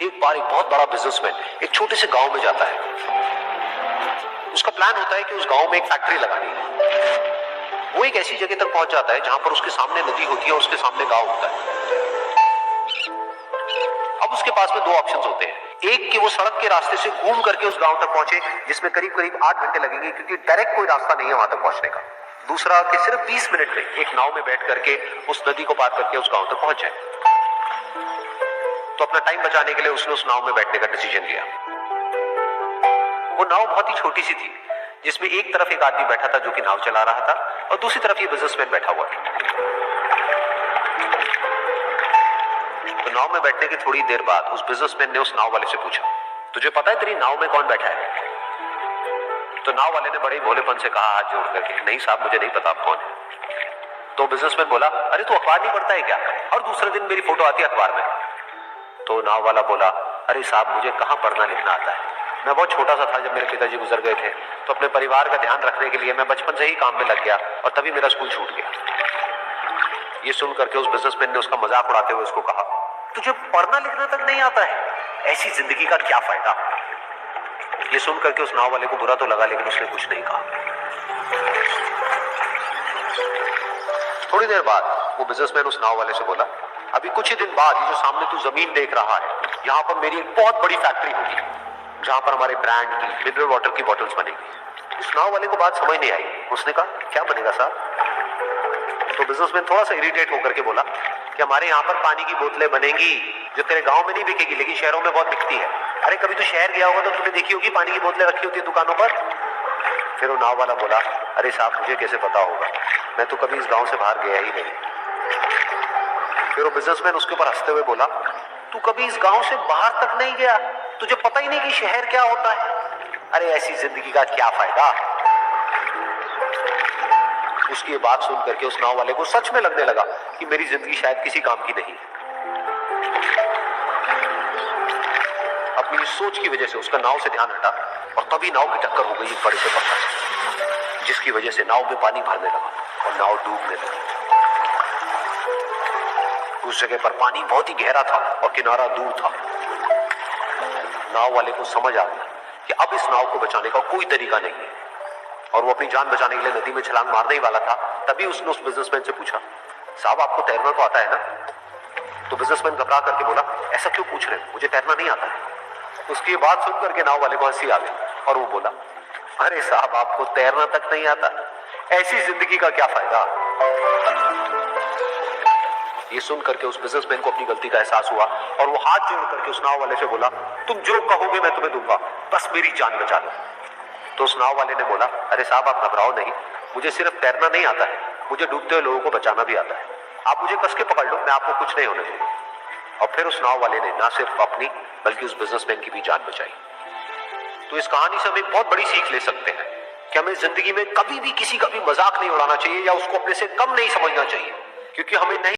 एक बार एक बहुत बड़ा बिजनेसमैन एक छोटे से गांव में जाता है। उसका प्लान होता है कि उस गांव में एक फैक्ट्री लगानी है। वो एक ऐसी जगह तक पहुंच जाता है जहां पर उसके सामने नदी होती है और उसके सामने गांव होता है। अब उसके पास में दो ऑप्शंस होते हैं। एक कि वो सड़क के रास्ते से घूम करके उस गांव तक पहुंचे, जिसमें करीब करीब 8 घंटे लगेंगे, क्योंकि डायरेक्ट कोई रास्ता नहीं है वहां तक पहुंचने का। दूसरा कि सिर्फ 20 मिनट में एक नाव में बैठ करके उस नदी को पार करके उस गांव तक पहुंच जाए। तो अपना टाइम बचाने के लिए उसने उस नाव में बैठने का डिसीजन लिया। वो नाव बहुत ही छोटी सी थी, जिसमें एक तरफ एक आदमी बैठा था जो कि नाव चला रहा था और दूसरी तरफ ये बिजनेसमैन बैठा हुआ था। तो नाव में बैठने की थोड़ी देर बाद उस बिजनेसमैन ने उस नाव वाले से पूछा, तुझे पता है तेरी नाव में कौन बैठा है? तो नाव वाले ने बड़े भोलेपन से कहा हाथ जोड़ करके, नहीं साहब मुझे नहीं पता आप कौन है। तो बिजनेसमैन बोला, अरे तू अखबार नहीं पढ़ता है क्या? और दूसरे दिन मेरी फोटो आती है अखबार में। तो नाव वाला बोला, अरे साहब मुझे कहां पढ़ना लिखना आता है, मैं बहुत छोटा सा था जब मेरे पिताजी गुजर गए थे, तो अपने परिवार का ध्यान रखने के लिए मैं बचपन से ही काम में लग गया और तभी मेरा स्कूल छूट गया। ये सुन करके उस बिजनेसमैन ने उसका मजाक उड़ाते हुए उसको कहा, तुझे पढ़ना लिखना तक नहीं आता है, ऐसी जिंदगी का क्या फायदा? ये सुन करके उस नाव वाले को बुरा तो लगा, लेकिन उसने कुछ नहीं कहा। थोड़ी देर बाद वो बिजनेसमैन उस नाव वाले से बोला, अभी कुछ ही दिन बाद ये जो सामने तू जमीन देख रहा है, यहाँ पर मेरी एक बहुत बड़ी फैक्ट्री होगी, जहां पर हमारे ब्रांड की मिनरल वाटर की बॉटल्स बनेगी। उस नाव वाले को बात समझ नहीं आई। उसने कहा, क्या बनेगा साहब? तो बिजनेसमैन थोड़ा सा इरिटेट होकर के बोला कि हमारे यहाँ पर पानी की बोतलें बनेंगी, जो तेरे गांव में नहीं बिकेगी लेकिन शहरों में बहुत बिकती है। अरे कभी तू शहर गया होगा तो तूने देखी होगी पानी की बोतलें रखी होती है दुकानों पर। फिर वो नाव वाला बोला, अरे साहब मुझे कैसे पता होगा, मैं तो कभी इस गांव से बाहर गया ही नहीं। फिर वो बिजनेसमैन उसके ऊपर हंसते हुए बोला, तू कभी इस गांव से बाहर तक नहीं गया, तुझे पता ही नहीं कि शहर क्या होता है? अरे ऐसी जिंदगी का क्या फायदा? उसकी ये बात सुन करके उस नाव वाले को सच में लगने लगा कि मेरी जिंदगी शायद किसी काम की नहीं है। अपनी इस सोच की वजह से उसका नाव से ध्यान हटा और तभी नाव की टक्कर हो गई एक बड़े से पत्थर से, जिसकी वजह से नाव में पानी भरने लगा और नाव डूबने लगी। उस जगह पर पानी बहुत ही गहरा था और किनारा दूर था। नाव वाले को समझ आ गया कि अब इस नाव को बचाने का कोई तरीका नहीं है और वो अपनी जान बचाने के लिए नदी में छलांग मारने ही वाला था। तभी उसने उस बिजनेसमैन से पूछा, साहब आपको तैरना तो आता है ना? तो बिजनेसमैन घबरा करके बोला, ऐसा क्यों पूछ रहे हैं, मुझे तैरना नहीं आता है। उसकी ये बात सुन करके नाव वाले को हंसी आ गई और वो बोला, अरे साहब आपको तैरना तक नहीं आता, ऐसी जिंदगी का क्या फायदा? ये सुन करके उस बिजनेसमैन को अपनी गलती का एहसास हुआ और वो हाथ जोड़ करके उस नाव वाले से बोला, तुम जो कहोगे मैं तुम्हें दूंगा, बस मेरी जान बचा लो। तो उस नाव वाले ने बोला, अरे साहब आप घबराओ नहीं, मुझे सिर्फ तैरना नहीं आता है, मुझे डूबते हुए लोगों को बचाना भी आता है, आप मुझे कस के पकड़ लो, मैं आपको कुछ नहीं होने दूंगा। और फिर उस नाव वाले ने ना सिर्फ अपनी बल्कि उस बिजनेसमैन की भी जान बचाई। तो इस कहानी से हम एक बहुत बड़ी सीख ले सकते हैं कि हमें जिंदगी में कभी भी किसी का भी मजाक नहीं उड़ाना चाहिए या उसको अपने से कम नहीं समझना चाहिए, क्योंकि हमें नहीं